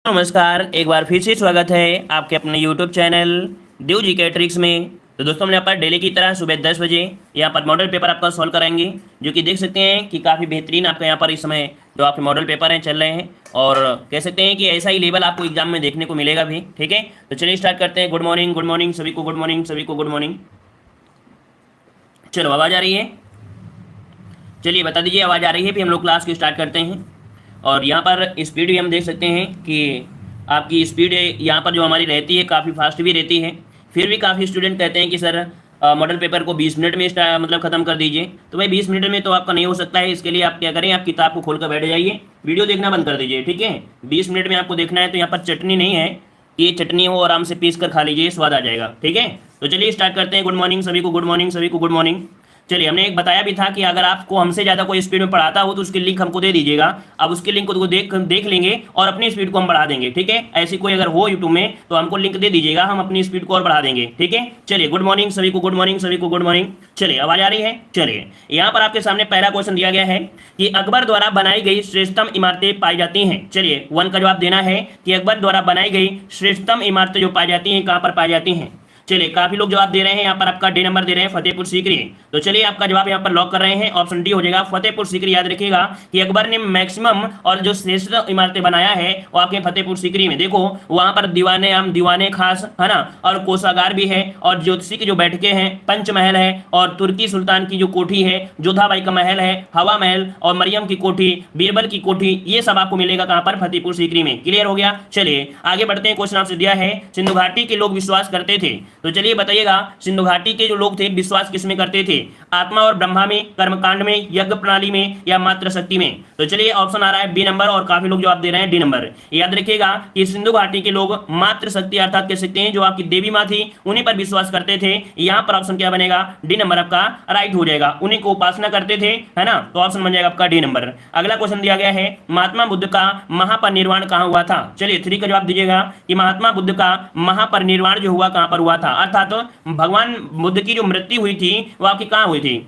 नमस्कार, एक बार फिर से स्वागत है आपके अपने YouTube चैनल देव जी के ट्रिक्स में। तो दोस्तों, हम यहाँ पर डेली की तरह सुबह 10 बजे यहाँ पर मॉडल पेपर आपका सॉल्व कराएंगे, जो कि देख सकते हैं कि काफ़ी बेहतरीन आपका यहाँ पर इस समय जो आपके मॉडल पेपर हैं चल रहे हैं, और कह सकते हैं कि ऐसा ही लेवल आपको एग्जाम में देखने को मिलेगा भी। ठीक है, तो चलिए स्टार्ट करते हैं। गुड मॉर्निंग सभी को, गुड मॉर्निंग सभी को, गुड मॉर्निंग। चलो, आवाज़ आ रही है? चलिए बता दीजिए, आवाज़ आ रही है? फिर हम लोग क्लास की स्टार्ट करते हैं। और यहाँ पर स्पीड भी हम देख सकते हैं कि आपकी स्पीड यहाँ पर जो हमारी रहती है काफ़ी फास्ट भी रहती है। फिर भी काफ़ी स्टूडेंट कहते हैं कि सर मॉडल पेपर को 20 मिनट में मतलब ख़त्म कर दीजिए। तो भाई 20 मिनट में तो आपका नहीं हो सकता है। इसके लिए आप क्या करें, आप किताब को खोल कर बैठ जाइए, वीडियो देखना बंद कर दीजिए। ठीक है, 20 मिनट में आपको देखना है। तो यहाँ पर चटनी नहीं है, ये चटनी हो आराम से पीस कर खा लीजिए, स्वाद आ जाएगा। ठीक है, तो चलिए स्टार्ट करते हैं। गुड मॉर्निंग सभी को, गुड मॉर्निंग सभी को, गुड मॉर्निंग। चलिए, हमने एक बताया भी था कि अगर आपको हमसे ज़्यादा कोई स्पीड में पढ़ाता हो तो उसकी लिंक हमको दे दीजिएगा। अब उसकी लिंक को देख लेंगे और अपनी स्पीड को हम बढ़ा देंगे। ठीक है, ऐसी कोई अगर हो यूट्यूब में तो हमको लिंक दे दीजिएगा, हम अपनी स्पीड को और बढ़ा देंगे। ठीक है, चलिए गुड मॉर्निंग सभी को, गुड मॉर्निंग सभी को, गुड मॉर्निंग। चलिए, आवाज़ आ रही है? चलिए, यहाँ पर आपके सामने पहला क्वेश्चन दिया गया है कि अकबर द्वारा बनाई गई श्रेष्ठतम इमारतें पाई जाती हैं। चलिए, 1 का जवाब देना है कि अकबर द्वारा बनाई गई श्रेष्ठतम इमारतें जो पाई जाती हैं कहाँ पर पाई जाती हैं। चलिए, काफी लोग जवाब दे रहे हैं। यहाँ पर आपका डी नंबर दे रहे हैं, फतेहपुर सीकरी। तो चलिए, आपका जवाब यहाँ पर लॉक कर रहे हैं, ऑप्शन डी हो जाएगा, फतेहपुर सीकरी। याद रखिएगा कि अकबर ने मैक्सिमम और जो श्रेष्ठ इमारतें बनाया है वो आपके फतेहपुर सीकरी में। देखो, वहां पर दीवाने आम, दीवाने खास है ना, और कोषागार भी है, और ज्योतिषी की जो बैठकें हैं, पंचमहल है, और तुर्की सुल्तान की जो कोठी है, जोधाबाई का महल है, हवा महल, और मरियम की कोठी, बीरबल की कोठी, ये सब आपको मिलेगा कहां पर? फतेहपुर सीकरी में। क्लियर हो गया? चलिए आगे बढ़ते हैं। क्वेश्चन आपसे दिया है, सिंधु घाटी के लोग विश्वास करते थे। तो चलिए बताइएगा, सिंधु घाटी के जो लोग थे विश्वास किसमें करते थे? आत्मा और ब्रह्मा में, कर्मकांड में, यज्ञ प्रणाली में, या मात्र शक्ति में? तो चलिए, ऑप्शन आ रहा है बी नंबर, और काफी लोग जवाब दे रहे हैं डी नंबर। याद रखिएगा कि सिंधु घाटी के लोग मात्र शक्ति अर्थात कह सकते हैं जो आपकी देवी माँ थी उन्हीं पर विश्वास करते थे। यहाँ पर ऑप्शन क्या बनेगा? डी नंबर आपका राइट हो जाएगा। उन्हीं को उपासना करते थे, है ना, तो ऑप्शन बन जाएगा आपका डी नंबर। अगला क्वेश्चन दिया गया है, महात्मा बुद्ध का महापरिनिर्वाण कहाँ हुआ था? चलिए 3 का जवाब दीजिएगा कि महात्मा बुद्ध का महापरिनिर्वाण जो हुआ कहाँ पर हुआ था, अर्थात भगवान बुद्ध की जो मृत्यु हुई थी वो आपकी कहाँ हुई थी?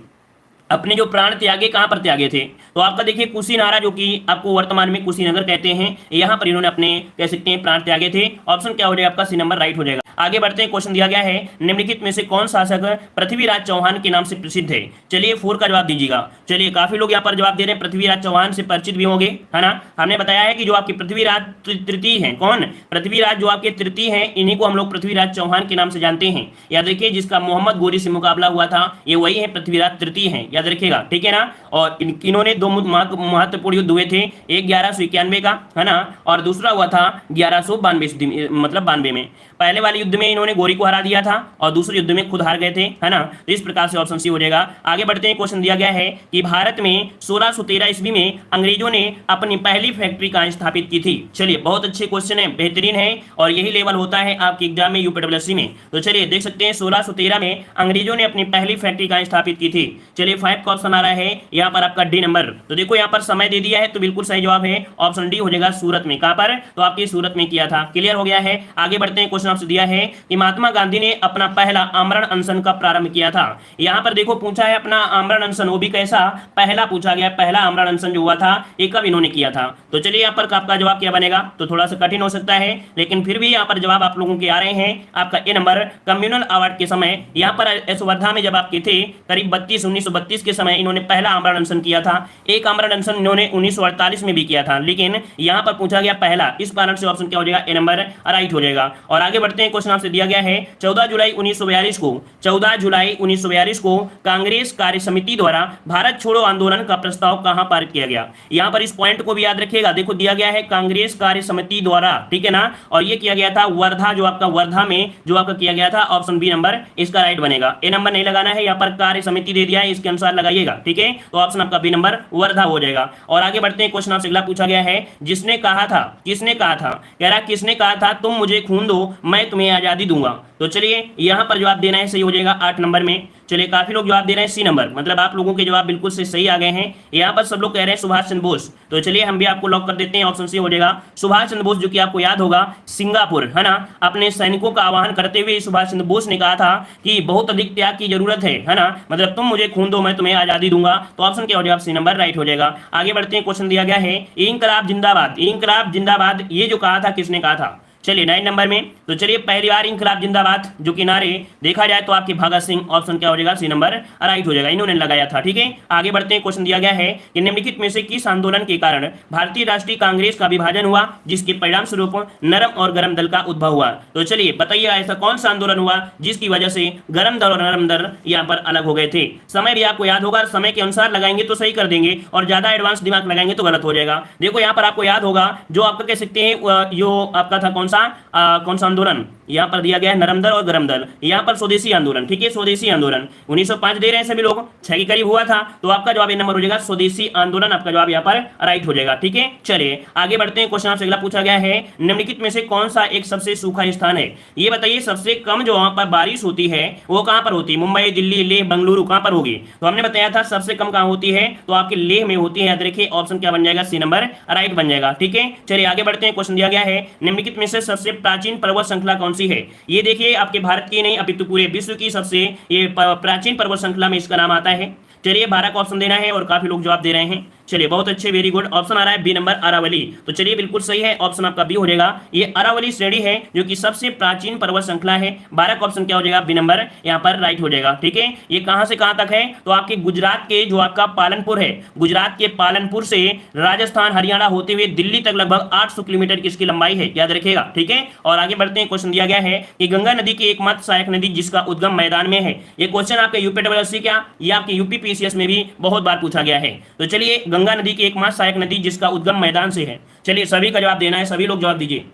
अपने जो प्राण त्यागे कहां पर त्यागे थे? तो आपका देखिए कुशीनारा, जो कि आपको वर्तमान में कुशीनगर कहते हैं, यहां पर इन्होंने अपने कह सकते हैं प्राण त्यागे थे। ऑप्शन क्या हो जाएगा आपका? सी नंबर राइट हो जाएगा। आगे बढ़ते हैं। क्वेश्चन दिया गया है, निम्नलिखित में से कौन शासक पृथ्वीराज चौहान के नाम से प्रसिद्ध है? चलिए 4 का जवाब दीजिएगा। चलिए, काफी लोग यहाँ पर जवाब दे रहे हैं, पृथ्वीराज चौहान से परिचित भी होंगे, है ना। हमने बताया है कि जो आपके पृथ्वीराज तृतीय हैं, कौन? पृथ्वीराज जो आपके तृतीय हैं, इन्हीं को हम लोग पृथ्वीराज चौहान के नाम से जानते हैं। याद रखिए, जिसका मोहम्मद गोरी से मुकाबला हुआ था, ये वही है, पृथ्वीराज तृतीय हैं। याद रखिएगा, ठीक है ना। और इन्होंने 2 महत्वपूर्ण युद्ध हुए थे, एक 1191 का, है ना, और दूसरा हुआ था 1192 मतलब 92 में। पहले वाले युद्ध में इन्होंने गोरी को हरा दिया था और दूसरे युद्ध में खुद हार गए थे, है ना। तो इस प्रकार से ऑप्शन सी हो जाएगा। आगे बढ़ते हैं। क्वेश्चन दिया गया है कि भारत में 1613 ईस्वी में अंग्रेजों ने अपनी पहली फैक्ट्री कहाँ स्थापित की थी? चलिए, बहुत अच्छे क्वेश्चन है, बेहतरीन है, और यही लेवल होता है आपके एग्जाम में यूपीडब्ल्यूएससी में। तो चलिए देख सकते हैं, 1613 में अंग्रेजों ने अपनी पहली फैक्ट्री कहाँ स्थापित की थी? चलिए 5 का ऑप्शन आ रहा है यहाँ पर आपका डी नंबर। तो देखो यहाँ पर समय दे दिया है, तो बिल्कुल सही जवाब है ऑप्शन डी हो जाएगा, सूरत में। कहां पर? तो आपकी सूरत में किया था। क्लियर हो गया है। आगे बढ़ते हैं। क्वेश्चन आपसे दिया है कि महात्मा गांधी ने अपना पहला आमरण अनशन कब प्रारंभ किया था? यहाँ पर देखो पूछा है अपना आमरण अनशन, वो भी कैसा? पहला पूछा गया, पहला आमरण अनशन जो हुआ था ये कब इन्होंने किया था? तो चलिए यहाँ पर आपका जवाब क्या बनेगा? तो थोड़ा सा कठिन हो सकता है, लेकिन फिर भी यहाँ पर जवाब आप लोगों के आ रहे हैं। आपका ए नंबर, कम्युनल अवार्ड के समय, यहाँ पर यशोवर्धा में जब आपके थे करीब 1932 के समय इन्होंने पहला आमरण अनशन किया था। एक आमरण अनशन इन्होंने 1948 में भी किया था, लेकिन यहाँ पर पूछा गया पहला, इस कारण से ऑप्शन क्या हो जाएगा? ए नंबर राइट हो जाएगा। और आगे बढ़ते हैं। क्वेश्चन आपसे दिया गया है, 14 जुलाई 1942 को कांग्रेस कार्य समिति द्वारा भारत छोड़ो आंदोलन का प्रस्ताव कहां पारित किया गया? यहाँ पर इस पॉइंट को भी याद रखिएगा। देखो दिया गया है कांग्रेस कार्य समिति द्वारा, ठीक है ना, और ये किया गया था वर्धा, जो आपका वर्धा में जो आपका किया गया था। ऑप्शन बी नंबर इसका राइट बनेगा। ए नंबर नहीं लगाना है, यहाँ पर कार्य समिति दे दिया है, इसके अनुसार लगाइएगा, ठीक है। तो ऑप्शन आपका बी नंबर वर्धा हो जाएगा। और आगे बढ़ते हैं। क्वेश्चन आपसे अगला पूछा गया है, जिसने कहा था, किसने कहा था? कह रहा किसने कहा था तुम मुझे खून दो मैं तुम्हें तुम्हें आज़ादी दूंगा। तो चलिए यहाँ पर जवाब देना है, सही हो जाएगा 8 नंबर में। चलिए काफी लोग जवाब दे रहे हैं सी नंबर, मतलब आप लोगों के जवाब बिल्कुल से सही आ गए हैं। यहाँ पर सब लोग कह रहे हैं सुभाष चंद्र बोस। तो चलिए हम भी आपको लॉक कर देते हैं, ऑप्शन सी हो जाएगा सुभाष चंद्र बोस, जो कि आपको याद होगा सिंगापुर, है ना, अपने सैनिकों का आह्वान करते हुए सुभाष चंद्र बोस ने कहा था कि बहुत अधिक त्याग की जरूरत है ना, मतलब तुम मुझे खून दो मैं तुम्हें आजादी दूंगा। तो ऑप्शन क्या हो जाएगा, सी नंबर राइट हो जाएगा। आगे बढ़ते हैं, क्वेश्चन दिया गया है इंकलाब जिंदाबाद, इंकलाब जिंदाबाद ये जो कहा था किसने कहा था। चलिए 9 नंबर में, तो चलिए पहली बार इंकलाब जिंदाबाद जो कि नारे देखा जाए तो आपके भगत सिंह, ऑप्शन क्या हो जाएगा, सी नंबर राइट हो जाएगा, इन्होंने लगाया था। ठीक है, आगे बढ़ते हैं, क्वेश्चन दिया गया है कि निम्नलिखित में से किस आंदोलन के कारण भारतीय राष्ट्रीय कांग्रेस का विभाजन हुआ, जिसके परिणाम स्वरूप नरम और गरम दल का उद्भव हुआ। तो चलिए बताइए ऐसा कौन सा आंदोलन हुआ जिसकी वजह से गरम दल और नरम दल यहाँ पर अलग हो गए थे। समय भी आपको याद होगा, समय के अनुसार लगाएंगे तो सही कर देंगे और ज्यादा एडवांस दिमाग लगाएंगे तो गलत हो जाएगा। देखो यहाँ पर आपको याद होगा जो आपका कह सकते हैं जो आपका था कौन सा आंदोलन, यहाँ पर दिया गया है नरम दल और गरम दल, यहाँ पर स्वदेशी आंदोलन। ठीक है, स्वदेशी आंदोलन 1905 दे रहे हैं सभी लोग, 6 के करीब हुआ था। तो आपका जवाब नंबर हो जाएगा स्वदेशी आंदोलन, आपका जवाब यहाँ पर राइट हो जाएगा। ठीक है, चलिए आगे बढ़ते हैं, क्वेश्चन आपसे अगला पूछा गया है निम्नलिखित में से कौन सा एक सबसे सूखा स्थान है। ये बताइए सबसे कम जो वहां पर बारिश होती है वो कहां पर होती है, मुंबई, दिल्ली, लेह, बेंगलुरु, कहां पर होगी। तो हमने बताया था सबसे कम कहां होती है, तो आपके लेह में होती है। याद रखिए ऑप्शन क्या बन जाएगा, सी नंबर राइट बन जाएगा। ठीक है, चलिए आगे बढ़ते हैं, क्वेश्चन दिया गया है निम्नलिखित में से सबसे प्राचीन पर्वत श्रृंखला कौन सी है। ये देखिए आपके भारत की नहीं अपितु पूरे विश्व की सबसे ये प्राचीन पर्वत श्रृंखला में इसका नाम आता है। चलिए 12 का ऑप्शन देना है और काफी लोग जवाब दे रहे हैं। चलिए बहुत अच्छे, वेरी गुड। ऑप्शन आ रहा है बी नंबर अरावली। तो चलिए बिल्कुल सही है, ऑप्शन आपका बी हो जाएगा। ये अरावली श्रेणी है जो कि सबसे प्राचीन पर्वत श्रृंखला है। 12 का ऑप्शन क्या हो जाएगा, बी नंबर यहाँ पर राइट हो जाएगा। ठीक है, ये कहां से कहां तक है, तो आपके गुजरात के जो आपका पालनपुर है, गुजरात के पालनपुर से राजस्थान हरियाणा होते हुए दिल्ली तक लगभग 800 किलोमीटर की इसकी लंबाई है, याद रखिएगा। ठीक है, और आगे बढ़ते हैं, क्वेश्चन दिया गया है कि गंगा नदी की एकमात्र सहायक नदी जिसका उद्गम मैदान में है। ये क्वेश्चन आपके यूपीडब्ल्यूएससी क्या ये आपके यूपीपीसीएस में भी बहुत बार पूछा गया है। तो चलिए गंगा नदी की एकमात्र सहायक नदी जिसका उद्गम मैदान से है। चलिए सभी का जवाब देना है, सभी लोग जवाब दीजिए।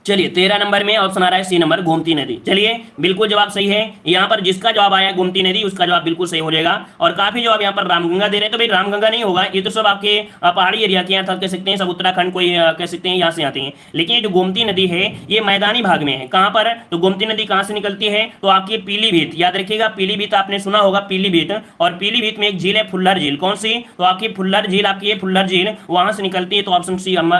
चलिए 13 नंबर में ऑप्शन आ रहा है सी नंबर गोमती नदी। चलिए बिल्कुल जवाब सही है, यहाँ पर जिसका जवाब आया गोमती नदी उसका जवाब बिल्कुल सही हो जाएगा। और काफी जवाब यहाँ पर रामगंगा दे रहे हैं, तो भाई रामगंगा नहीं होगा, ये तो सब आपके पहाड़ी एरिया के यहाँ कह सकते हैं, सब उत्तराखंड कोई कह सकते हैं यहाँ से आते हैं। लेकिन ये जो गोमती नदी है ये मैदानी भाग में है। कहाँ पर, तो गोमती नदी कहाँ से निकलती है, तो आपकी पीलीभीत, याद रखिएगा पीलीभीत आपने सुना होगा पीलीभीत, और पीलीभीत में एक झील है फुल्लर झील, कौन सी, तो आपकी फुल्लर झील, आपकी ये फुल्लर झील वहां से निकलती है। तो ऑप्शन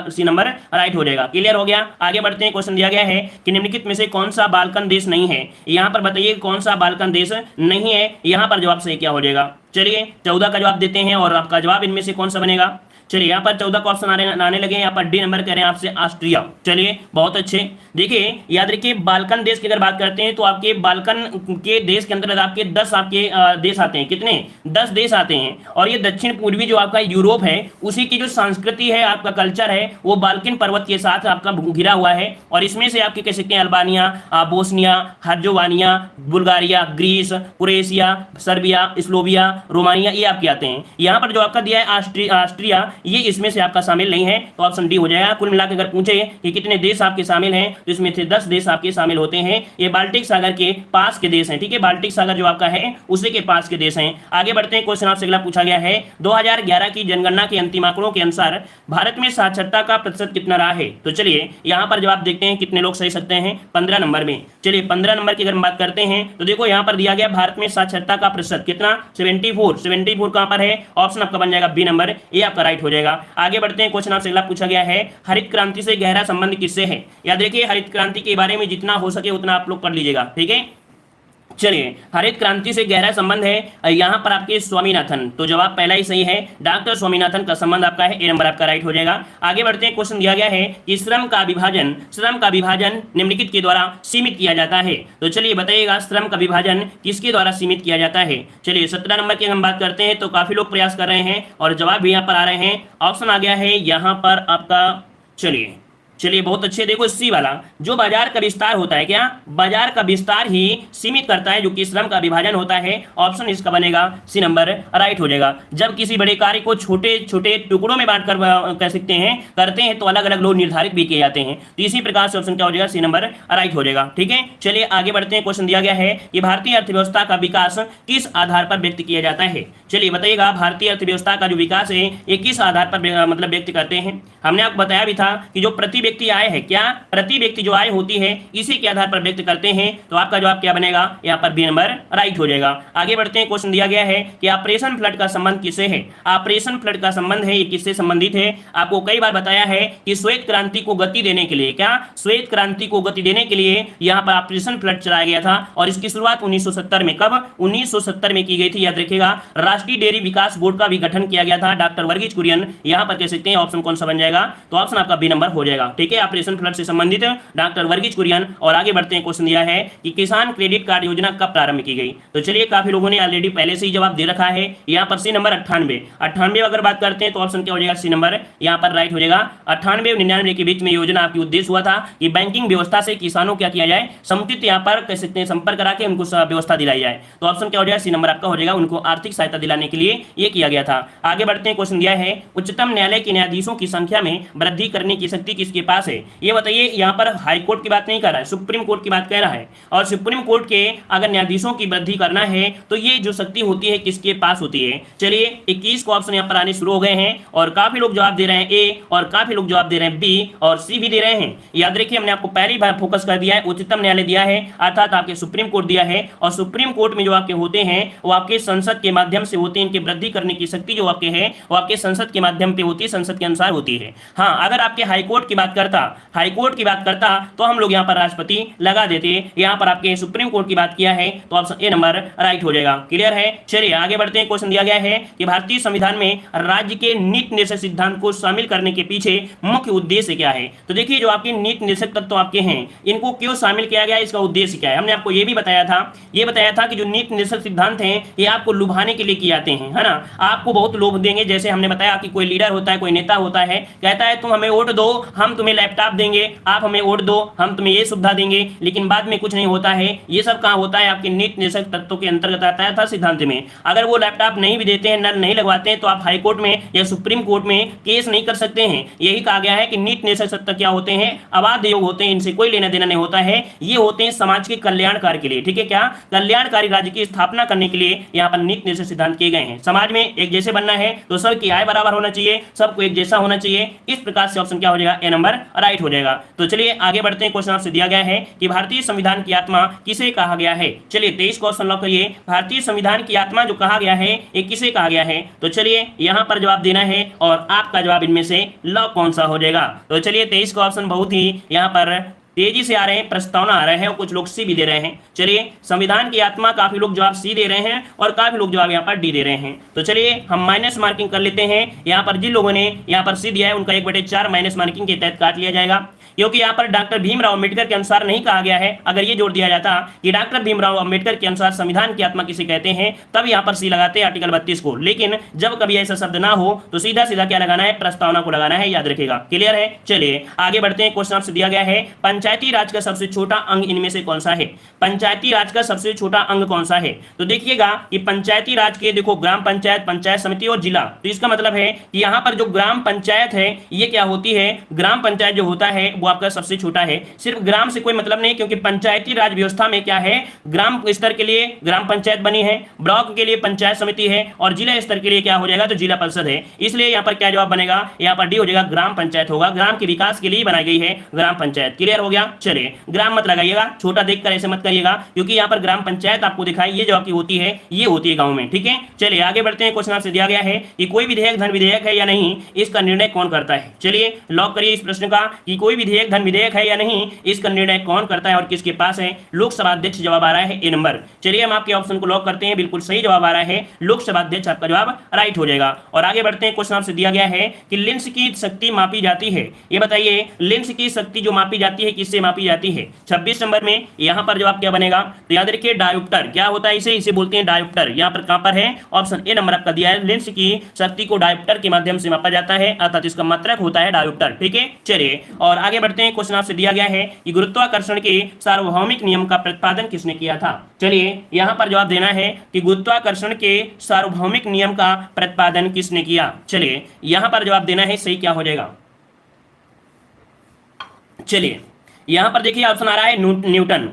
सी नंबर राइट हो जाएगा। क्लियर हो गया, आगे बढ़ते हैं, क्वेश्चन दिया गया है कि निम्नलिखित में से कौन सा बाल्कन देश नहीं है। यहाँ पर बताइए कौन सा बाल्कन देश नहीं है, यहाँ पर जवाब सही क्या हो जाएगा। चलिए 14 का जवाब देते हैं और आपका जवाब इनमें से कौन सा बनेगा। चलिए यहाँ पर 14 का ऑप्शन आने लगे, यहाँ पर डी नंबर कह रहे हैं आपसे ऑस्ट्रिया। चलिए बहुत अच्छे, देखिए याद रखिए बाल्कन देश की अगर बात करते हैं तो आपके बाल्कन के देश के अंतर्गत आपके 10 आपके देश आते हैं। कितने, 10 देश आते हैं। और ये दक्षिण पूर्वी जो आपका यूरोप है उसी की जो संस्कृति है, आपका कल्चर है, वो बाल्कन पर्वत के साथ आपका घिरा हुआ है। और इसमें से आपके कह सकते हैं Albania, Bosnia Herzegovina, Bulgaria, Greece, Croatia, Serbia, Slovenia, Romania, ये आपके आते हैं। यहाँ पर जो आपका दिया है ऑस्ट्रिया, ये इसमें से आपका शामिल नहीं है। तो ऑप्शन डी हो जाएगा। कुल मिलाकर अगर पूछे कि कितने देश आपके शामिल हैं तो इसमें से 10 देश आपके शामिल होते हैं। ये बाल्टिक सागर के पास के देश हैं। ठीक है, बाल्टिक सागर जो आपका है उसी के पास के देश हैं। आगे बढ़ते हैं, क्वेश्चन आपसे अगला पूछा गया है 2011 की जनगणना के अंतिम आंकड़ों के अनुसार भारत में साक्षरता का प्रतिशत कितना रहा है। तो चलिए यहाँ पर जवाब देखते हैं कितने लोग सही सकते हैं 15 नंबर में। चलिए 15 नंबर की अगर हम बात करते हैं तो देखो यहाँ पर दिया गया भारत में साक्षरता का प्रतिशत कितना, 74 कहां पर है, ऑप्शन आपका बन जाएगा बी नंबर, ये आपका राइट हो जाएगा। आगे बढ़ते हैं, क्वेश्चन आपसे अगला पूछा गया है हरित क्रांति से गहरा संबंध किससे है। याद रखिए हरित क्रांति के बारे में जितना हो सके उतना आप लोग पढ़ लीजिएगा। ठीक है, चलिए हरित क्रांति से गहरा संबंध है यहाँ पर आपके स्वामीनाथन। तो जवाब पहला ही सही है, डॉक्टर स्वामीनाथन का संबंध आपका है, ए नंबर आपका राइट हो जाएगा। आगे बढ़ते हैं, क्वेश्चन दिया गया है कि श्रम का विभाजन निम्नलिखित के द्वारा सीमित किया जाता है। तो चलिए बताइएगा श्रम का विभाजन किसके द्वारा सीमित किया जाता है। चलिए 17 नंबर की हम बात करते हैं तो काफी लोग प्रयास कर रहे हैं और जवाब भी यहाँ पर आ रहे हैं। ऑप्शन आ गया है यहाँ पर आपका, चलिए बहुत अच्छे, देखो सी वाला जो बाजार का विस्तार होता है, क्या बाजार का विस्तार ही सीमित करता है जो कि श्रम का विभाजन होता है। ऑप्शन इसका बनेगा सी नंबर राइट हो जाएगा। जब किसी बड़े कार्य को छोटे छोटे टुकड़ों में बांटकर कह सकते हैं करते हैं तो अलग अलग लोग निर्धारित भी किए जाते हैं। तो इसी प्रकार से ऑप्शन क्या हो जाएगा, सी नंबर राइट हो जाएगा। ठीक है, चलिए आगे बढ़ते हैं, क्वेश्चन दिया गया है कि भारतीय अर्थव्यवस्था का विकास किस आधार पर व्यक्त किया जाता है। चलिए बताइएगा भारतीय अर्थव्यवस्था का जो विकास है ये किस आधार पर मतलब व्यक्त करते हैं। हमने आपको बताया भी था कि जो प्रति व्यक्ति आय है, क्या प्रति व्यक्ति जो आय होती है इसी के आधार पर व्यक्त करते हैं, तो आपका जवाब क्या बनेगा, यहाँ पर बी नंबर राइट हो जाएगा। आगे बढ़ते हैं, क्वेश्चन दिया गया है कि ऑपरेशन फ्लड का संबंध किससे है। ऑपरेशन फ्लड का संबंध है, ये किससे संबंधित है। आपको कई बार बताया है कि श्वेत क्रांति को गति देने के लिए, क्या श्वेत क्रांति को गति देने के लिए यहाँ पर ऑपरेशन फ्लड चलाया गया था, और इसकी शुरुआत 1970 में, कब 1970 में की गई थी, याद रखिएगा। राष्ट्रीय डेयरी विकास बोर्ड का भी गठन किया गया था, डॉक्टर वर्गीज कुरियन। यहाँ पर कह सकते हैं ऑप्शन कौन सा बन जाएगा, तो ऑप्शन आपका बी नंबर हो जाएगा। ठीक है, ऑपरेशन फ्लड से संबंधित डॉक्टर वर्गीज कुरियन। और आगे बढ़ते हैं, क्वेश्चन दिया है कि किसान क्रेडिट कार्ड योजना कब प्रारंभ की गई। तो चलिए, काफी लोगों ने ऑलरेडी पहले से ही जवाब दे रखा है। यहाँ पर सी नंबर 98 अगर बात करते हैं तो ऑप्शन क्या हो जाएगा, सी नंबर यहाँ पर राइट हो जाएगा। 98 और 99 के बीच में योजना आपकी उद्देश्य हुआ था कि बैंकिंग व्यवस्था से किसानों क्या किया जाए, समुचित यहाँ पर कह सकते हैं संपर्क करा के उनको व्यवस्था दिलाई जाए। तो ऑप्शन क्या हो जाएगा, सी नंबर आपका हो जाएगा। उनको आर्थिक सहायता दिलाने के लिए ये किया गया था। आगे बढ़ते हैं, क्वेश्चन दिया है उच्चतम न्यायालय के न्यायाधीशों की संख्या में वृद्धि करने की शक्ति किसके पास है। ये बताइए, यहाँ पर हाई कोर्ट की बात नहीं कर रहा है, सुप्रीम कोर्ट की बात कह रहा है। और सुप्रीम कोर्ट के अगर न्यायाधीशों की वृद्धि करना है तो ये जो शक्ति होती है किसके पास होती है। चलिए, 21 को ऑप्शन यहाँ पर आने शुरू हो गए हैं, और काफी लोग जवाब दे रहे हैं ए, और काफी लोग जवाब दे रहे हैं बी, और सी भी दे रहे हैं। याद रखिए, हमने आपको पहली बार फोकस कर दिया है, उच्चतम न्यायालय दिया है, अर्थात आपके सुप्रीम कोर्ट दिया है। और सुप्रीम कोर्ट में जो आपके होते हैं वो आपके संसद के माध्यम से होते हैं। इनकी वृद्धि करने की शक्ति जो आपके है वो आपके संसद के माध्यम पे होती है, संसद के अनुसार होती है। हाँ, अगर आपके हाईकोर्ट की बात करता तो हम लोग यहाँ पर राष्ट्रपति लगा देते। यहाँ पर आपके सुप्रीम कोर्ट की बात किया है तो ऑप्शन ए नंबर राइट हो जाएगा। क्लियर है। चलिए आगे बढ़ते हैं। क्वेश्चन दिया गया है कि भारतीय संविधान में राज्य के नीति निर्देशक सिद्धांत को शामिल करने के पीछे मुख्य उद्देश्य क्या है। तो देखिए, जो आपके नीति निर्देशक तत्व आपके हैं इनको क्यों शामिल किया गया, इसका उद्देश्य क्या है। हमने आपको ये भी बताया था कि जो नीति निर्देशक सिद्धांत हैं ये आपको लुभाने के लिए किए जाते हैं, है ना। आपको बहुत लोभ देंगे। जैसे हमने बताया कि कोई लीडर होता है, कोई नेता होता है, कहता है तुम हमें वोट दो, हम तुम्हें लैपटॉप देंगे, आप हमें वोट दो, हम तुम्हें ये सुविधा देंगे, लेकिन बाद में कुछ नहीं होता है। ये सब कहाँ होता है, आपके नीति निर्देशक तत्वों के अंतर्गत आता था सिद्धांत में। अगर वो लैपटॉप नहीं भी देते हैं, नल नहीं लगवाते हैं, तो आप हाई कोर्ट में या सुप्रीम कोर्ट में केस नहीं कर सकते हैं। यही कहा गया है कि नीति निर्देशक तत्व क्या होते हैं, अबाध्य योग होते हैं, इनसे कोई लेना देना नहीं होता है। ये होते हैं समाज के कल्याणकारी के लिए। ठीक है, क्या कल्याणकारी राज्य की स्थापना करने के लिए यहाँ पर नीति निर्देशक सिद्धांत किए गए हैं। समाज में एक जैसे बनना है तो सबकी आय बराबर होना चाहिए, सबको एक जैसा होना चाहिए। इस प्रकार से ऑप्शन क्या हो जाएगा, ए नंबर राइट हो जाएगा। तो चलिए आगे बढ़ते हैं। क्वेश्चन आपसे दिया गया है कि भारतीय संविधान की आत्मा किसे कहा गया है। चलिए 23 क्वेश्चन लॉक करिए। भारतीय संविधान की आत्मा जो कहा गया है ये किसे कहा गया है। तो चलिए यहाँ पर जवाब देना है और आपका जवाब इनमें से लॉक कौन सा हो जाएगा। तो चलिए 23 का ऑप्शन बहुत ही यहाँ पर तेजी से आ रहे हैं, प्रस्तावना आ रहे हैं, और कुछ लोग सी भी दे रहे हैं। चलिए, संविधान की आत्मा, काफी लोग जवाब सी दे रहे हैं और काफी लोग जवाब यहाँ पर डी दे रहे हैं। तो चलिए हम माइनस मार्किंग कर लेते हैं। यहाँ पर जिन लोगों ने यहाँ पर सी दिया है उनका 1/4 माइनस मार्किंग के तहत काट लिया जाएगा, क्योंकि यहाँ पर डॉक्टर भीमराव अंबेडकर के अनुसार नहीं कहा गया है। अगर ये जोड़ दिया जाता कि डॉक्टर भीमराव अंबेडकर के अनुसार संविधान की आत्मा किसे कहते हैं, तब यहाँ पर सी लगाते हैं आर्टिकल 32 को। लेकिन जब कभी ऐसा शब्द ना हो तो सीधा सीधा क्या लगाना है, प्रस्तावना को लगाना है, याद रखेगा। क्लियर है। चलिए आगे बढ़ते हैं। क्वेश्चन आपसे दिया गया है पंचायती राज का सबसे छोटा अंग इनमें से कौन सा है। पंचायती राज का सबसे छोटा अंग कौन सा है। तो देखिएगा कि पंचायती राज के देखो ग्राम पंचायत, पंचायत समिति और जिला। तो इसका मतलब है कि यहाँ पर जो ग्राम पंचायत है ये क्या होती है, ग्राम पंचायत जो होता है वो आपका सबसे छोटा है। सिर्फ ग्राम से कोई मतलब नहीं, क्योंकि पंचायती राज व्यवस्था में क्या है, ग्राम स्तर के लिए ग्राम पंचायत बनी है, ब्लॉक के लिए पंचायत समिति है, और जिला स्तर के लिए क्या हो जाएगा, तो जिला परिषद है। इसलिए यहाँ पर क्या जवाब बनेगा, यहाँ पर डी हो जाएगा, ग्राम पंचायत होगा। ग्राम के विकास के लिए बनाई गई है ग्राम पंचायत। क्लियर हो गया। चलिए ग्राम मत लगाइएगा, छोटा देखकर ऐसे मत करिएगा, क्योंकि यहाँ पर ग्राम पंचायत आपको दिखाई ये जो आपकी होती है ये होती है गांव में। ठीक है, चलिए आगे बढ़ते हैं। क्वेश्चन आपसे दिया गया है कि कोई विधेयक धन विधेयक है या नहीं, इसका निर्णय कौन करता है। चलिए लॉक करिए इस प्रश्न का कि कोई विधेयक धन विधेयक है या नहीं, इसका निर्णय कौन करता है और किसके पास है। लोकसभा अध्यक्ष जवाब आ रहा है ए नंबर। चलिए हम आपके ऑप्शन को लॉक करते हैं, बिल्कुल सही जवाब आ रहा है, लोकसभा अध्यक्ष आपका जवाब राइट हो जाएगा। और आगे बढ़ते हैं। क्वेश्चन आपसे दिया गया है कि लेंस की शक्ति मापी जाती है, ये बताइए लेंस की शक्ति जो मापी जाती है किससे मापी जाती है। 26 नंबर में यहाँ पर जवाब क्या बनेगा, तो याद रखिए डायोप्टर क्या होता है, इसे बोलते हैं डायोप्टर। यहाँ पर कहां पर है, ऑप्शन ए नंबर आपका दिया है। लेंस की शक्ति को डायोप्टर के माध्यम से मापा जाता है, अर्थात इसका मात्रक होता है डायोप्टर। ठीक है, चलिए और आगे बढ़ते हैं। क्वेश्चन आपसे दिया गया है कि गुरुत्वाकर्षण के सार्वभौमिक नियम का प्रतिपादन किसने किया था। चलिए यहाँ पर जवाब देना है कि गुरुत्वाकर्षण के सार्वभौमिक नियम का प्रतिपादन किसने किया। चलिए यहाँ पर जवाब देना है, सही क्या हो जाएगा। चलिए यहाँ पर देखिए ऑप्शन आ रहा है न्यूटन।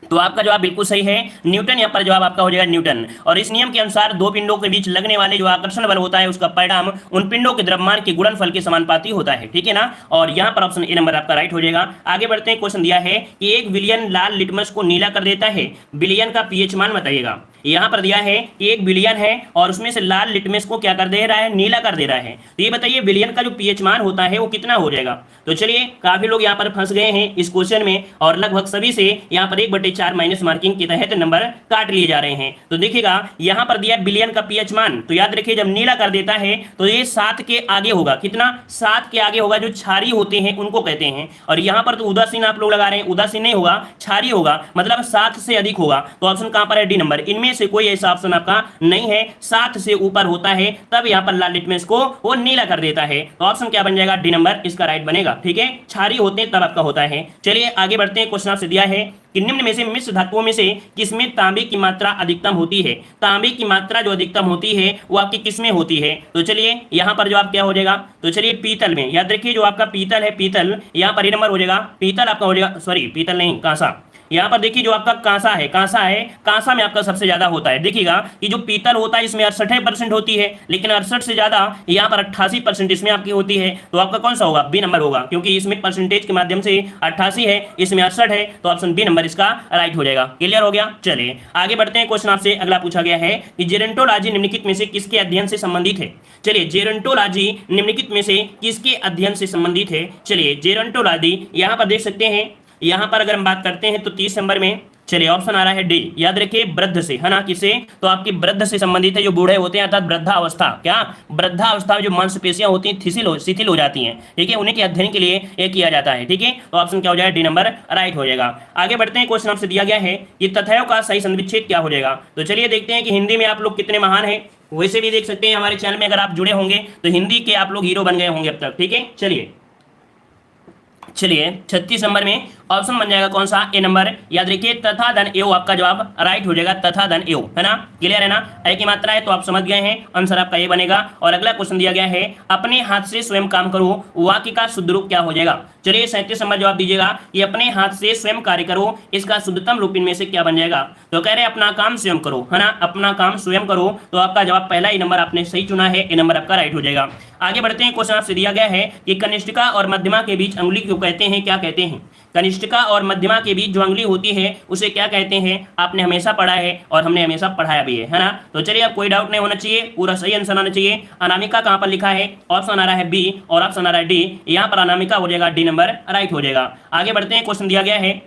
तो आपका जवाब बिल्कुल सही है, न्यूटन। यहाँ पर जवाब आपका हो जाएगा न्यूटन। और इस नियम के अनुसार दो पिंडों के बीच लगने वाले जो आकर्षण बल होता है उसका परिणाम उन पिंडों के द्रव्यमान के गुणनफल के समानुपाती होता है, ठीक है ना। और यहाँ पर ऑप्शन ए नंबर आपका राइट हो जाएगा। आगे बढ़ते हैं, क्वेश्चन दिया है कि 1 बिलियन लाल लिटमस को नीला कर देता है, बिलियन का पीएच मान बताइएगा। यहाँ पर दिया है कि 1 बिलियन है और उसमें से लाल लिटमस को क्या कर दे रहा है, नीला कर दे रहा है। तो ये बताइए बिलियन का जो पीएच मान होता है वो कितना हो जाएगा। तो चलिए, काफी लोग यहाँ पर फंस गए हैं इस क्वेश्चन में और लगभग सभी से यहाँ पर 1/4 माइनस मार्किंग के तहत नंबर काट लिए जा रहे हैं। तो देखिएगा यहाँ पर दिया बिलियन का पीएच मान, तो याद रखिए जब नीला कर देता है तो ये 7 के आगे होगा। कितना? 7 के आगे होगा। जो क्षारीय होते हैं उनको कहते हैं। और यहाँ पर तो उदासीन आप लोग लगा रहे हैं, उदासीन नहीं होगा, क्षारीय होगा, मतलब 7 से अधिक होगा। तो ऑप्शन कहां पर है? D number. इनमें से कोई ऐसा ऑप्शन आपका नहीं है, 7 से ऊपर होता है तब यहाँ पर लाल लिटमस को वो नीला कर देता है। तो ऑप्शन क्या बन जाएगा? डी नंबर इसका राइट बनेगा, ठीक है। क्षारीय होते हैं तब आपका होता है। चलिए आगे बढ़ते हैं, क्वेश्चन आपसे दिया है कि निम्न में से मिश्र धातुओं में से किसमें तांबे की मात्रा अधिकतम होती है। तांबे की मात्रा जो अधिकतम होती है वो आपकी किसमें होती है? तो चलिए यहाँ पर जवाब क्या हो जाएगा? तो चलिए पीतल में। याद रखिए जो आपका पीतल है, पीतल यहाँ पर ये नंबर हो जाएगा, पीतल आपका हो जाएगा, सॉरी पीतल नहीं, कांसा। यहाँ पर देखिए जो आपका कांसा है, कांसा में आपका सबसे ज्यादा होता है। देखिएगा कि जो पीतल होता है इसमें 68% होती है, लेकिन 68 से ज्यादा यहाँ पर 88% इसमें आपकी होती है। तो आपका कौन सा होगा? बी नंबर होगा, क्योंकि इसमें परसेंटेज के माध्यम से 88 है, इसमें 68 है। तो ऑप्शन बी नंबर इसका राइट हो जाएगा। क्लियर हो गया? चलिए आगे बढ़ते हैं, क्वेश्चन आपसे अगला पूछा गया है कि जेरोंटोलॉजी निम्नलिखित में से किसके अध्ययन से संबंधित है। चलिए जेरोंटोलॉजी निम्नलिखित में से किसके अध्ययन से संबंधित है? चलिए जेरोंटोलॉजी यहाँ पर देख सकते हैं, यहाँ पर अगर हम बात करते हैं तो 30 नंबर में चलिए ऑप्शन आ रहा है डी। याद रखिए वृद्ध से, है ना, किसे? तो आपकी वृद्ध से संबंधित है, जो बूढ़े होते हैं अर्थात वृद्धावस्था। क्या? वृद्धावस्था में जो मांसपेशियां होती हैं शिथिल हो जाती हैं, ठीक है, उन्हीं के अध्ययन के लिए ये किया जाता है, ठीक है। तो ऑप्शन क्या हो जाएगा? डी नंबर राइट हो जाएगा। आगे बढ़ते हैं, क्वेश्चन आपसे दिया गया है कि तथायों का सही संविच्छेद क्या हो जाएगा। तो चलिए देखते हैं कि हिंदी में आप लोग कितने महान हैं। वैसे भी देख सकते हैं हमारे चैनल में अगर आप जुड़े होंगे तो हिंदी के आप लोग हीरो बन गए होंगे अब तक, ठीक है। चलिए 36 नंबर में ऑप्शन बन जाएगा कौन सा? ए नंबर। याद रखिए तथा धन एव आपका जवाब राइट हो जाएगा, तथा धन एव, है ना। क्लियर है ना? ए की मात्रा है तो आप समझ गए हैं, आंसर आपका ये बनेगा। और अगला क्वेश्चन दिया गया है अपने हाथ से स्वयं काम करो, वाक्य का शुद्ध रूप क्या हो जाएगा। चलिए 37 नंबर जवाब दीजिएगा कि अपने हाथ से स्वयं कार्य करो, इसका शुद्धतम रूप इनमें से क्या बन जाएगा। तो कह रहे हैं अपना काम स्वयं करो, है ना, अपना काम स्वयं करो। तो आपका जवाब पहला ही नंबर आपने सही चुना है, ए नंबर आपका राइट हो जाएगा। आगे बढ़ते हैं, क्वेश्चन आपसे दिया गया है कि कनिष्ठिका और मध्यमा के बीच अंगुली को कहते हैं, क्या कहते हैं। कनिष्ठिका और मध्यमा के बीच जो अंगुली होती है उसे क्या कहते हैं? आपने हमेशा पढ़ा है और हमने हमेशा पढ़ाया भी है ना। तो चलिए अब कोई डाउट नहीं होना चाहिए, पूरा सही आंसर आना चाहिए। अनामिका कहां पर लिखा है? ऑप्शन आ रहा है बी और ऑप्शन आ रहा है डी। यहाँ पर अनामिका हो जाएगा, डी नंबर राइट हो जाएगा। आगे बढ़ते हैं, क्वेश्चन दिया गया है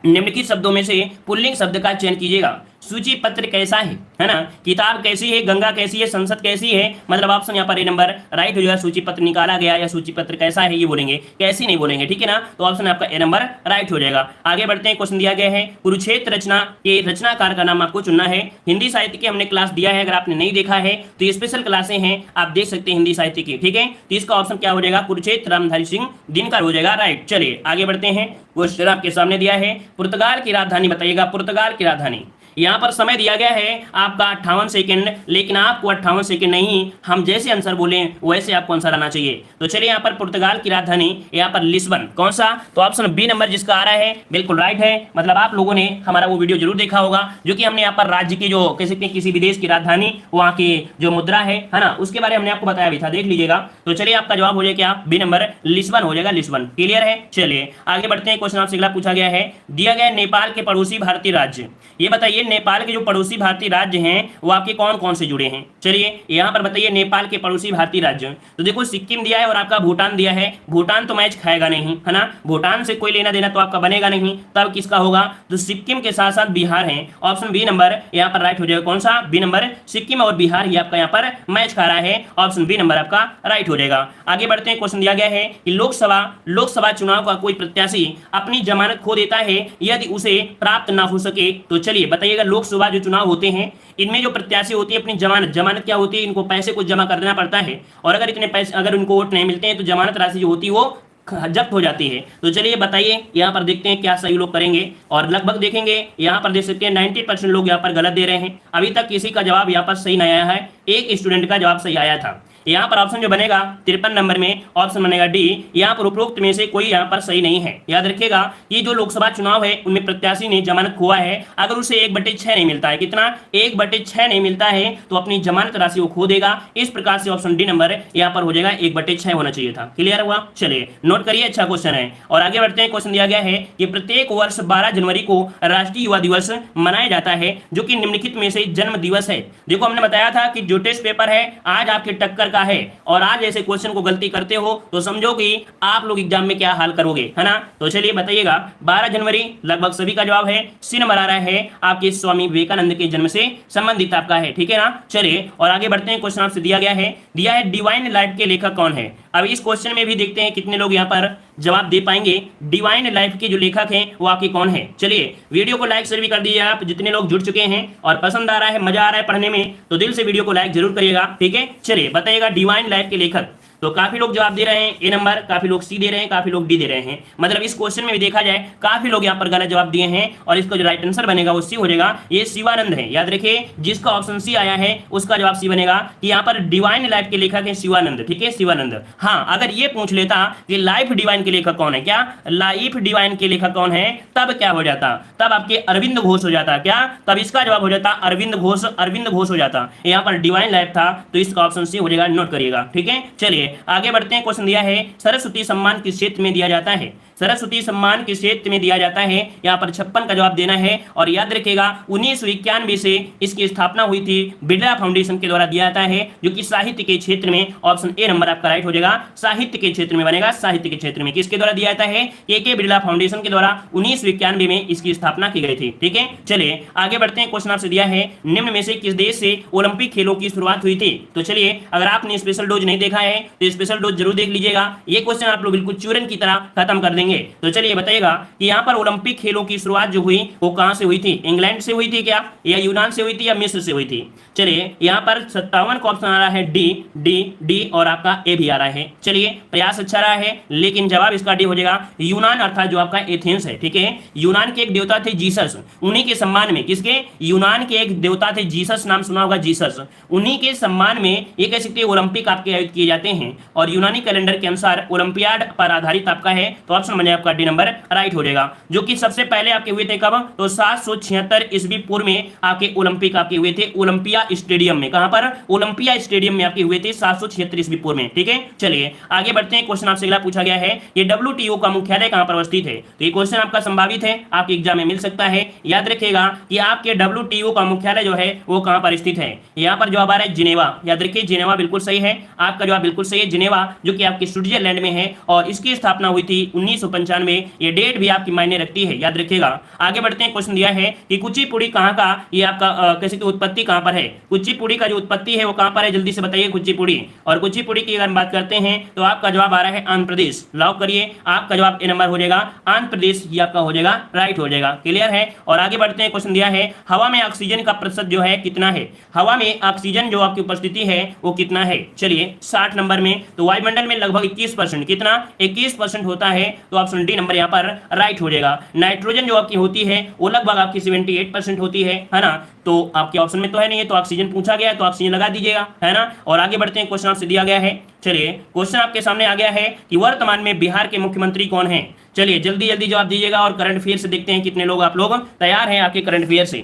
निम्नलिखित शब्दों में से पुल्लिंग शब्द का चयन कीजिएगा। सूची पत्र कैसा है ना, किताब कैसी है, गंगा कैसी है, संसद कैसी है, मतलब ऑप्शन यहाँ पर ए नंबर राइट हो जाएगा। सूची पत्र निकाला गया या सूची पत्र कैसा है ये बोलेंगे, कैसी नहीं बोलेंगे, ठीक है ना। तो ऑप्शन आपका ए नंबर राइट हो जाएगा। आगे बढ़ते हैं, क्वेश्चन दिया गया है कुरुक्षेत्र रचना के रचनाकार का नाम आपको चुनना है। हिंदी साहित्य की हमने क्लास दिया है, अगर आपने नहीं देखा है तो ये स्पेशल क्लासें हैं, आप देख सकते हैं हिंदी साहित्य की, ठीक है। तो इसका ऑप्शन क्या हो जाएगा? कुरुक्षेत्र रामधारी सिंह दिनकर हो जाएगा, राइट। चलिए आगे बढ़ते हैं, क्वेश्चन आपके सामने दिया है पुर्तगाल की राजधानी बताइएगा। पुर्तगाल की राजधानी, यहाँ पर समय दिया गया है आपका 58 सेकंड, लेकिन आपको 58 सेकंड नहीं, हम जैसे आंसर बोले वैसे आपको आंसर आना चाहिए। तो चलिए यहाँ पर पुर्तगाल की राजधानी यहाँ पर लिस्बन, कौन सा? तो ऑप्शन बी नंबर जिसका आ रहा है बिल्कुल राइट है। मतलब आप लोगों ने हमारा वो वीडियो जरूर देखा होगा जो कि हमने यहाँ पर राज्य की जो कह सकते हैं किसी विदेश की राजधानी वहाँ की जो मुद्रा है ना, उसके बारे में हमने आपको बताया भी था, देख लीजिएगा। तो चलिए आपका जवाब हो जाएगा क्या? बी नंबर लिस्बन हो जाएगा, लिस्बन। क्लियर है? चलिए आगे बढ़ते हैं, क्वेश्चन आपसे अगला पूछा गया है दिया गया नेपाल के पड़ोसी भारतीय राज्य, ये बताइए नेपाल के जो पड़ोसी भारतीय राज्य हैं वो आपके कौन कौन से जुड़े हैं। चलिए यहाँ पर बताइए नेपाल के पड़ोसी भारतीय राज्य, तो देखो सिक्किम दिया है और आपका भूटान दिया है। भूटान तो मैच खाएगा नहीं, है ना, भूटान से कोई लेना देना तो आपका बनेगा नहीं, तब किसका होगा? तो सिक्किम के साथ साथ बिहार है, ऑप्शन बी नंबर यहाँ पर राइट हो जाएगा। कौन सा? बी नंबर, सिक्किम और बिहार ही आपका यहाँ पर मैच खा रहा है, ऑप्शन बी नंबर आपका राइट हो जाएगा। आगे बढ़ते हैं, क्वेश्चन दिया गया है कि लोकसभा चुनाव का कोई प्रत्याशी अपनी जमानत खो देता है यदि उसे प्राप्त ना हो सके। तो चलिए बताइएगा लोकसभा जो चुनाव होते हैं इनमें जो प्रत्याशी होती है अपनी जमानत क्या होती है? इनको पैसे कुछ जमा कर देना पड़ता है और अगर इतने पैसे अगर उनको वोट नहीं मिलते हैं तो जमानत राशि जो होती है वो जब्त हो जाती है। तो चलिए बताइए, यहाँ पर देखते हैं क्या सही लोग करेंगे और लगभग देखेंगे यहाँ पर देख सकते हैं 90% लोग यहाँ पर गलत दे रहे हैं। अभी तक किसी का जवाब यहाँ पर सही नहीं आया है, एक स्टूडेंट का जवाब सही आया था। यहाँ पर ऑप्शन जो बनेगा 53 नंबर में ऑप्शन बनेगा डी। यहाँ पर उपरोक्त में से कोई यहाँ पर सही नहीं है। याद रखिएगा ये जो लोकसभा चुनाव है उनमें प्रत्याशी ने जमानत खोआ है, अगर उसे 1/6 नहीं मिलता है, कितना 1/6 नहीं मिलता है तो अपनी जमानत राशि वो खो देगा। इस प्रकार से ऑप्शन डी नंबर यहाँ पर हो जाएगा, 1/6 होना चाहिए था। क्लियर हुआ? चलिए नोट करिए, अच्छा क्वेश्चन है। और आगे बढ़ते हैं, क्वेश्चन दिया गया है कि प्रत्येक वर्ष 12 जनवरी को राष्ट्रीय युवा दिवस मनाया जाता है, जो कि निम्नलिखित में से जन्म दिवस है। देखो हमने बताया था कि जो टेस्ट पेपर है आज आपके टक्कर का है, और आज ऐसे क्वेश्चन को गलती करते हो तो समझो कि आप लोग एग्जाम में क्या हाल करोगे, है ना। तो चलिए बताइएगा, 12 जनवरी लगभग सभी का जवाब है। सी नंबर आ रहा है आपके स्वामी विवेकानंद के जन्म से संबंधित आपका है, ठीक है ना। चलिए और आगे बढ़ते हैं, क्वेश्चन आपसे दिया है डिवाइन लाइफ के लेखक कौन है। अब इस क्वेश्चन में भी देखते हैं कितने लोग यहाँ पर जवाब दे पाएंगे। डिवाइन लाइफ के जो लेखक हैं वो आपके कौन है। चलिए वीडियो को लाइक शेयर भी कर दीजिए आप, जितने लोग जुड़ चुके हैं और पसंद आ रहा है, मजा आ रहा है पढ़ने में, तो दिल से वीडियो को लाइक जरूर करिएगा, ठीक है। चलिए बताइएगा डिवाइन लाइफ के लेखक। तो काफी लोग जवाब दे रहे हैं ए नंबर, काफी लोग सी दे रहे हैं, काफी लोग डी दे रहे हैं। मतलब इस क्वेश्चन में भी देखा जाए काफी लोग यहाँ पर गलत जवाब दिए हैं, और इसका जो राइट आंसर बनेगा वो सी हो जाएगा। ये शिवानंद है। याद रखिए जिसका ऑप्शन सी आया है उसका जवाब सी बनेगा कि यहाँ पर डिवाइन लाइफ के लेखक है शिवानंद, ठीक है, शिवानंद। हाँ, अगर ये पूछ लेता कि लाइफ डिवाइन के लेखक कौन है, क्या लाइफ डिवाइन के लेखक कौन है, तब क्या हो जाता, तब आपके अरविंद घोष हो जाता। क्या? तब इसका जवाब हो जाता अरविंद घोष, अरविंद घोष हो जाता। यहाँ पर डिवाइन लाइफ था तो इसका ऑप्शन सी हो जाएगा, नोट करिएगा, ठीक है। चलिए आगे बढ़ते हैं, क्वेश्चन दिया है सरस्वती सम्मान किस क्षेत्र में दिया जाता है। सरस्वती सम्मान किस क्षेत्र में दिया जाता है, यहाँ पर 56 का जवाब देना है। और याद रखिएगा 1991 से इसकी स्थापना हुई थी, बिरला फाउंडेशन के द्वारा दिया जाता है, जो कि साहित्य के क्षेत्र में, ऑप्शन ए नंबर आपका राइट हो जाएगा, साहित्य के क्षेत्र में बनेगा। साहित्य के क्षेत्र में किसके द्वारा दिया जाता है, के बिरला फाउंडेशन के द्वारा 1991 में इसकी स्थापना की गई थी, ठीक है। चलिए आगे बढ़ते हैं, क्वेश्चन आपसे दिया है निम्न में से किस देश से ओलंपिक खेलों की शुरुआत हुई थी। तो चलिए अगर आपने स्पेशल डोज नहीं देखा है तो स्पेशल डोज जरूर देख लीजिएगा, ये क्वेश्चन आप लोग बिल्कुल चूरन की तरह खत्म कर देंगे। तो चलिए बताइएगा कि यहाँ पर ओलंपिक खेलों की शुरुआत जो हुई वो कहां से हुई थी। इंग्लैंड से हुई थी क्या, या यूनान से हुई थी, या मिस्र से हुई थी। चलिए यहाँ पर 57 का ऑप्शन आ रहा है डी, डी डी और आपका ए भी आ रहा है। चलिए प्रयास अच्छा रहा है, लेकिन जवाब इसका डी हो जाएगा, यूनान अर्थात जो आपका एथेंस है, ठीक है। यूनान के एक देवता थे जीसस, उन्हीं के सम्मान में, किसके, यूनान के एक देवता थे जीसस, नाम सुना होगा जीसस, उन्हीं के सम्मान में ये कह सकते हैं ओलंपिक आपके आयोजित किए जाते हैं। और यूनानी कैलेंडर के अनुसार ओलंपियाड पर आधारित आपका है, तो ऑप्शन बने आपका डी नंबर राइट हो जाएगा। जो कि सबसे पहले आपके हुए थे कब, तो 776 ईस्वी पूर्व में आपके ओलंपिक आपके हुए थे ओलंपिया स्टेडियम में। कहां पर, ओलंपिया स्टेडियम में आपके हुए थे 776 ईस्वी पूर्व में, ठीक है। चलिए आगे बढ़ते हैं, क्वेश्चन आपसे अगला पूछा गया है ये WTO का मुख्यालय कहां पर अवस्थित है। तो ये क्वेश्चन आपका संभावित है, आपके एग्जाम में मिल सकता है। याद रखिएगा कि आपके WTO का मुख्यालय जो है वो कहां पर स्थित है। यहाँ पर जवाब आ रहा है जिनेवा। याद रखिए जिनेवा बिल्कुल सही है, आपका जवाब बिल्कुल सही है, जिनेवा, जो कि आपके स्विट्जरलैंड में है, और इसकी स्थापना हुई थी 1995। ये डेट भी आपकी मायने रखती है, याद रखिएगा। आगे बढ़ते हैं, क्वेश्चन दिया है कि कुचिपुड़ी कहां का, ये आपका कैसे की उत्पत्ति कहां पर है। कुचिपुड़ी का जो उत्पत्ति है वो कहां पर है, जल्दी से बताइए कुचिपुड़ी। और कुचिपुड़ी की अगर बात करते हैं तो आपका जवाब आ रहा है आंध्र प्रदेश। लॉक करिए, आपका जवाब ए नंबर हो जाएगा, आंध्र प्रदेश, ये आपका हो जाएगा राइट हो जाएगा। क्लियर है। और आगे बढ़ते हैं, क्वेश्चन दिया है हवा में ऑक्सीजन का प्रतिशत जो है कितना है। हवा में ऑक्सीजन जो आपकी उपस्थिति है वो कितना है। चलिए 60 नंबर में, तो वायुमंडल में लगभग 21%, कितना 21% होता है, तो ऑप्शन डी नंबर यहाँ पर राइट हो जाएगा। नाइट्रोजन जो आपकी होती है वो लगभग आपकी 78% होती है ना। तो आपके ऑप्शन में तो है नहीं है, तो ऑक्सीजन पूछा गया है तो ऑक्सीजन लगा दीजिएगा, है ना। और आगे बढ़ते हैं, क्वेश्चन आपसे दिया गया है। चलिए क्वेश्चन आपके सामने आ गया है कि वर्तमान में बिहार के मुख्यमंत्री कौन है। चलिए जल्दी जल्दी जवाब दीजिएगा, और करंट अफेयर से देखते हैं कितने लोग आप लोग तैयार हैं आपके करंट अफेयर से।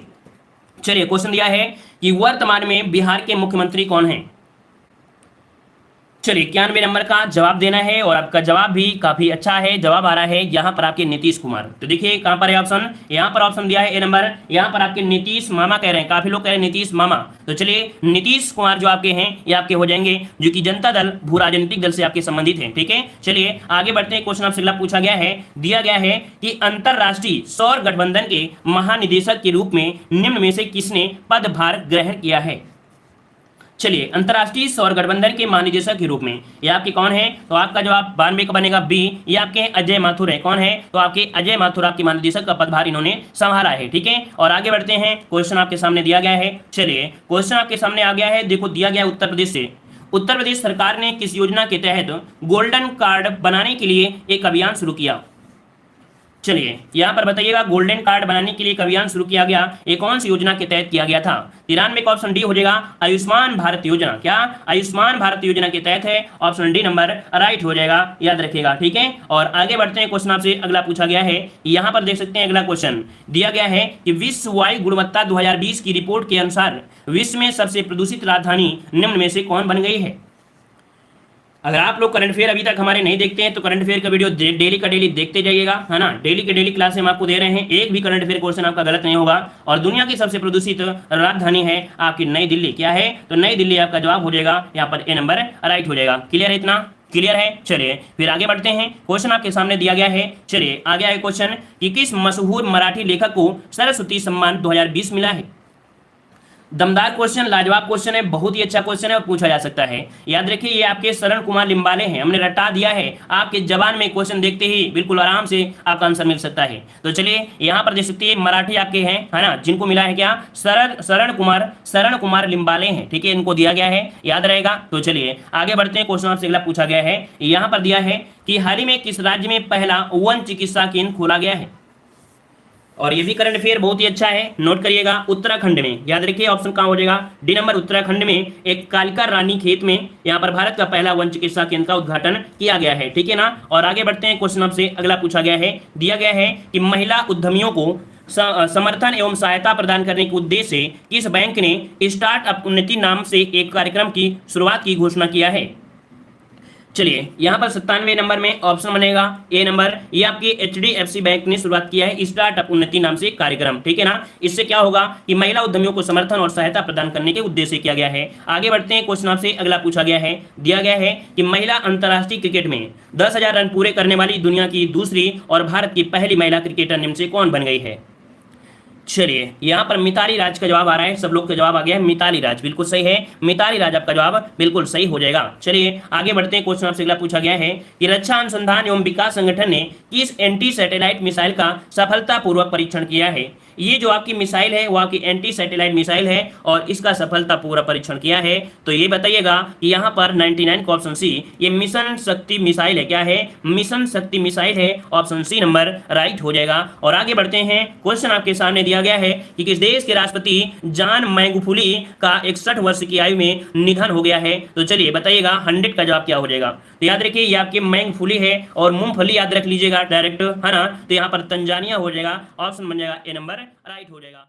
चलिए क्वेश्चन दिया है कि वर्तमान में बिहार के मुख्यमंत्री कौन है। चलिए 91 नंबर का जवाब देना है, और आपका जवाब भी काफी अच्छा है। जवाब आ रहा है यहाँ पर आपके नीतीश कुमार। तो देखिए कहां पर है ऑप्शन, यहाँ पर ऑप्शन दिया है ए नंबर, यहाँ पर आपके नीतीश मामा कह रहे हैं, काफी लोग कह रहे हैं नीतीश मामा। तो चलिए नीतीश कुमार जो आपके हैं ये आपके हो जाएंगे, जो कि जनता दल भू राजनीतिक दल से आपके संबंधित हैं, ठीक है। चलिए आगे बढ़ते हैं, क्वेश्चन आपसे अगला पूछा गया है, दिया गया है कि अंतरराष्ट्रीय सौर गठबंधन के महानिदेशक के रूप में निम्न में से किसने पदभार ग्रहण किया है। चलिए अंतरराष्ट्रीय सौर गठबंधन के महानिदेशक के रूप में ये आपके कौन है, तो आपका जवाब 92 का बनेगा बी, ये आपके अजय माथुर है। कौन है, तो आपके अजय माथुर आपके महानिदेशक का पदभार इन्होंने संभाला है, ठीक है। और आगे बढ़ते हैं, क्वेश्चन आपके सामने दिया गया है। चलिए क्वेश्चन आपके सामने आ गया है, देखो दिया गया उत्तर प्रदेश से। उत्तर प्रदेश सरकार ने किस योजना के तहत गोल्डन कार्ड बनाने के लिए एक अभियान शुरू किया। चलिए यहाँ पर बताइएगा, गोल्डन कार्ड बनाने के लिए एक अभियान शुरू किया गया, ये कौन सी योजना के तहत किया गया था? 93 का ऑप्शन डी हो जाएगा आयुष्मान भारत योजना। क्या आयुष्मान भारत योजना के तहत है? ऑप्शन डी नंबर राइट हो जाएगा, याद रखिएगा। ठीक है, और आगे बढ़ते हैं, क्वेश्चन आपसे अगला पूछा गया है। यहाँ पर देख सकते हैं अगला क्वेश्चन दिया गया है कि विश्व वायु गुणवत्ता 2020 की रिपोर्ट के अनुसार विश्व में सबसे प्रदूषित राजधानी निम्न में से कौन बन गई है? अगर आप लोग करंट अफेयर अभी तक हमारे नहीं देखते हैं तो करंट अफेयर का वीडियो डेली का डेली देखते जाइएगा, है ना। डेली के डेली क्लास हम आपको दे रहे हैं, एक भी करंट अफेयर क्वेश्चन आपका गलत नहीं होगा। और दुनिया की सबसे प्रदूषित राजधानी है आपकी नई दिल्ली। क्या है? तो नई दिल्ली आपका जवाब हो जाएगा, यहाँ पर ए नंबर राइट हो जाएगा। क्लियर है? इतना क्लियर है? चलिए फिर आगे बढ़ते हैं, क्वेश्चन आपके सामने दिया गया है। चलिए आगे आए क्वेश्चन कि किस मशहूर मराठी लेखक को सरस्वती सम्मान 2020 मिला है? दमदार क्वेश्चन, लाजवाब क्वेश्चन है, बहुत ही अच्छा क्वेश्चन है और पूछा जा सकता है। याद रखिए ये आपके शरण कुमार लिम्बाले हैं, हमने रटा दिया है। आपके जबान में क्वेश्चन देखते ही बिल्कुल आराम से आपका आंसर मिल सकता है। तो चलिए यहाँ पर देख सकते हैं मराठी आपके हैं, है ना, जिनको मिला है क्या? शरण कुमार लिम्बाले हैं। ठीक है, इनको दिया गया है, याद रहेगा। तो चलिए आगे बढ़ते हैं, क्वेश्चन आपसे अगला पूछा गया है। यहाँ पर दिया है कि हाल ही में किस राज्य में पहला वन चिकित्सा केंद्र खोला गया है? और ये भी करंट अफेयर बहुत ही अच्छा है, नोट करिएगा। उत्तराखंड में, याद रखिए ऑप्शन कहाँ हो जाएगा? D number. उत्तराखंड में एक कालिका रानी खेत में यहाँ पर भारत का पहला वन चिकित्सा केंद्र का उद्घाटन किया गया है। ठीक है ना। और आगे बढ़ते हैं, क्वेश्चन आपसे अगला पूछा गया है, दिया गया है कि महिला उद्यमियों को समर्थन एवं सहायता प्रदान करने के उद्देश्य से किस बैंक ने स्टार्टअप उन्नति नाम से एक कार्यक्रम की शुरुआत की घोषणा किया है? चलिए यहाँ पर 97 नंबर में ऑप्शन बनेगा ए नंबर। ये आपकी HDFC बैंक ने शुरुआत किया है स्टार्टअप उन्नति नाम से कार्यक्रम। ठीक है ना। इससे क्या होगा कि महिला उद्यमियों को समर्थन और सहायता प्रदान करने के उद्देश्य से किया गया है। आगे बढ़ते हैं, क्वेश्चन आपसे अगला पूछा गया है, दिया गया है कि महिला अंतर्राष्ट्रीय क्रिकेट में 10,000 रन पूरे करने वाली दुनिया की दूसरी और भारत की पहली महिला क्रिकेटर निम्न से कौन बन गई है? चलिए यहाँ पर मिताली राज का जवाब आ रहा है, सब लोग का जवाब आ गया है मिताली राज, बिल्कुल सही है। मिताली राज आपका जवाब बिल्कुल सही हो जाएगा। चलिए आगे बढ़ते हैं, क्वेश्चन आपसे अगला पूछा गया है कि रक्षा अनुसंधान एवं विकास संगठन ने किस एंटी सैटेलाइट मिसाइल का सफलतापूर्वक परीक्षण किया है? ये जो आपकी मिसाइल है वो आपकी एंटी सैटेलाइट मिसाइल है और इसका सफलतापूर्वक परीक्षण किया है। तो ये बताइएगा कि यहाँ पर 99 का ऑप्शन सी, ये मिशन शक्ति मिसाइल है। क्या है? मिशन शक्ति मिसाइल है, ऑप्शन सी नंबर राइट हो जाएगा। और आगे बढ़ते हैं, क्वेश्चन आपके सामने दिया गया है कि किस देश के राष्ट्रपति जॉन मैगुफुली का 61 वर्ष की आयु में निधन हो गया है? तो चलिए बताइएगा 100 का जवाब क्या हो जाएगा? तो याद रखिए ये आपके मैगुफुली है और मूंगफली याद रख लीजिएगा डायरेक्ट, है ना। तो यहाँ पर तंजानिया हो जाएगा, ऑप्शन बन जाएगा ए नंबर राइट हो जाएगा।